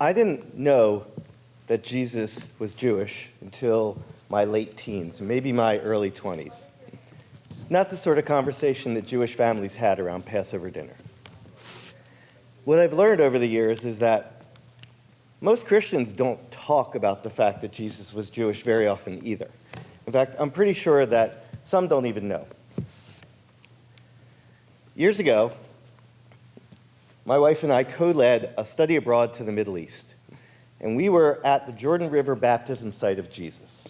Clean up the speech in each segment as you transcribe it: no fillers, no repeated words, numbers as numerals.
I didn't know that Jesus was Jewish until my late teens, maybe my early 20s. Not the sort of conversation that Jewish families had around Passover dinner. What I've learned over the years is that most Christians don't talk about the fact that Jesus was Jewish very often either. In fact, I'm pretty sure that some don't even know. Years ago, my wife and I co-led a study abroad to the Middle East, and we were at the Jordan River baptism site of Jesus.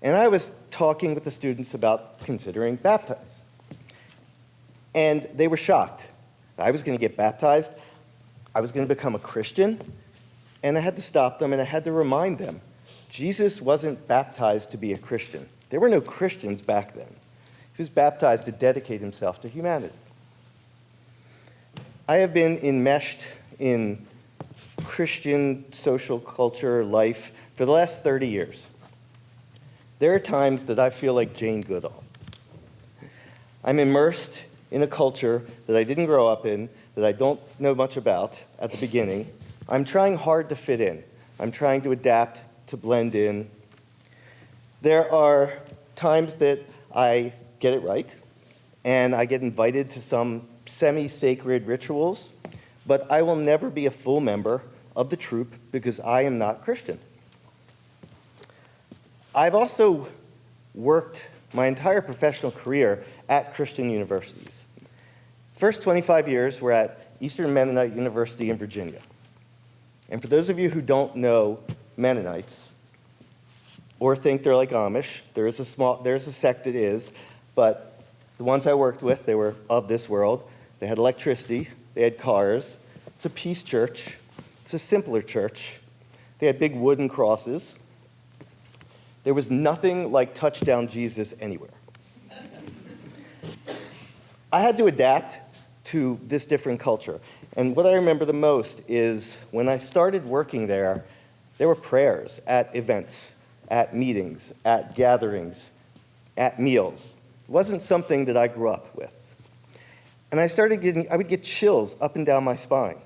And I was talking with the students about considering baptizing. And they were shocked. I was going to get baptized, I was going to become a Christian, and I had to stop them and I had to remind them, Jesus wasn't baptized to be a Christian. There were no Christians back then. He was baptized to dedicate himself to humanity. I have been enmeshed in Christian social culture life for the last 30 years. There are times that I feel like Jane Goodall. I'm immersed in a culture that I didn't grow up in, that I don't know much about at the beginning. I'm trying hard to fit in. I'm trying to adapt, to blend in. There are times that I get it right, and I get invited to some semi-sacred rituals, but I will never be a full member of the troop because I am not Christian. I've also worked my entire professional career at Christian universities. First 25 years were at Eastern Mennonite University in Virginia. And for those of you who don't know Mennonites or think they're like Amish, there's a sect that is, but the ones I worked with, they were of this world. They had electricity, they had cars. It's a peace church. It's a simpler church. They had big wooden crosses. There was nothing like Touchdown Jesus anywhere. I had to adapt to this different culture. And what I remember the most is when I started working there were prayers at events, at meetings, at gatherings, at meals. It wasn't something that I grew up with. And I would get chills up and down my spine.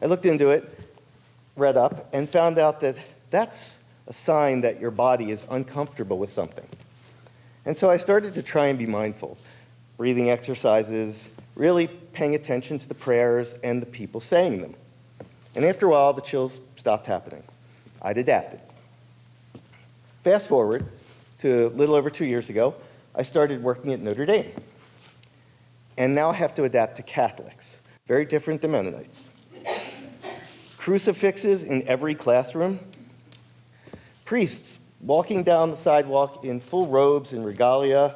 I looked into it, read up, and found out that that's a sign that your body is uncomfortable with something. And so I started to try and be mindful. Breathing exercises, really paying attention to the prayers and the people saying them. And after a while, the chills stopped happening. I'd adapted. Fast forward to a little over 2 years ago, I started working at Notre Dame. And now I have to adapt to Catholics, very different than Mennonites. Crucifixes in every classroom. Priests walking down the sidewalk in full robes and regalia.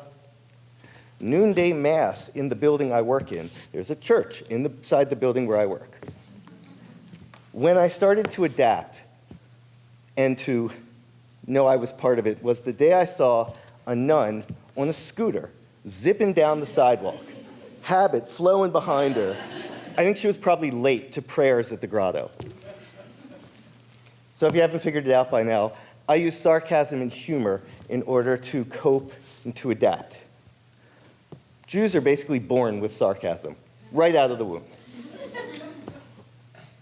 Noonday mass in the building I work in. There's a church inside the building where I work. When I started to adapt and to know I was part of it was the day I saw a nun on a scooter zipping down the sidewalk, habit flowing behind her. I think she was probably late to prayers at the grotto. So if you haven't figured it out by now, I use sarcasm and humor in order to cope and to adapt. Jews are basically born with sarcasm, right out of the womb.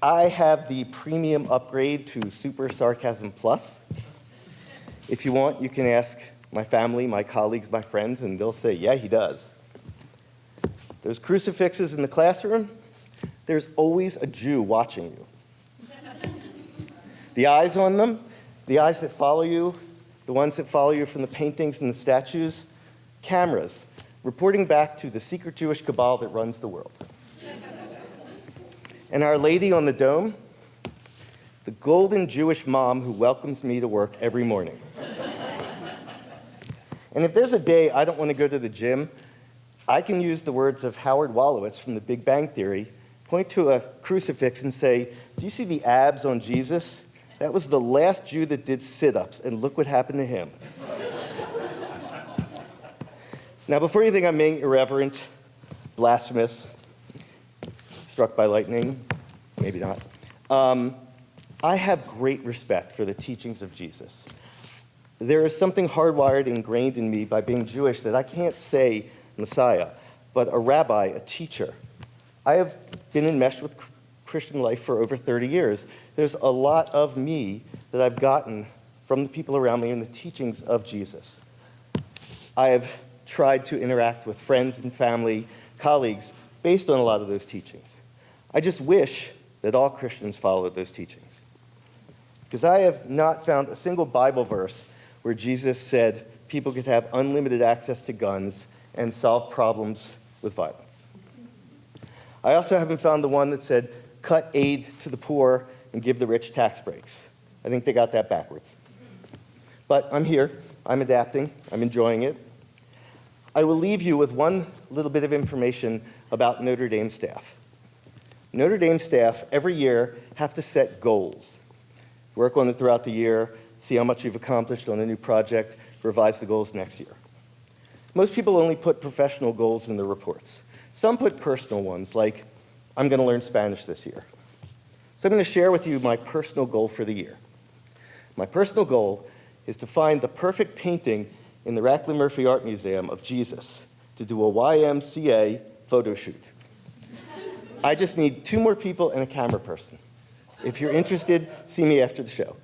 I have the premium upgrade to Super Sarcasm Plus. If you want, you can ask my family, my colleagues, my friends, and they'll say, yeah, he does. There's crucifixes in the classroom. There's always a Jew watching you. The eyes on them, the eyes that follow you, the ones that follow you from the paintings and the statues, cameras, reporting back to the secret Jewish cabal that runs the world. And Our Lady on the dome, the golden Jewish mom who welcomes me to work every morning. And if there's a day I don't want to go to the gym, I can use the words of Howard Wolowitz from The Big Bang Theory, point to a crucifix and say, do you see the abs on Jesus? That was the last Jew that did sit-ups, and look what happened to him. Now, before you think I'm being irreverent, blasphemous, struck by lightning, maybe not, I have great respect for the teachings of Jesus. There is something hardwired, ingrained in me by being Jewish that I can't say Messiah, but a rabbi, a teacher. I have been enmeshed with Christian life for over 30 years. There's a lot of me that I've gotten from the people around me and the teachings of Jesus. I have tried to interact with friends and family, colleagues, based on a lot of those teachings. I just wish that all Christians followed those teachings. Because I have not found a single Bible verse where Jesus said people could have unlimited access to guns and solve problems with violence. I also haven't found the one that said cut aid to the poor and give the rich tax breaks. I think they got that backwards. But I'm here, I'm adapting, I'm enjoying it. I will leave you with one little bit of information about Notre Dame staff. Notre Dame staff every year have to set goals. Work on it throughout the year, see how much you've accomplished on a new project, revise the goals next year. Most people only put professional goals in their reports. Some put personal ones, like, I'm going to learn Spanish this year. So I'm going to share with you my personal goal for the year. My personal goal is to find the perfect painting in the Racklin Murphy Art Museum of Jesus to do a YMCA photo shoot. I just need 2 more people and a camera person. If you're interested, see me after the show.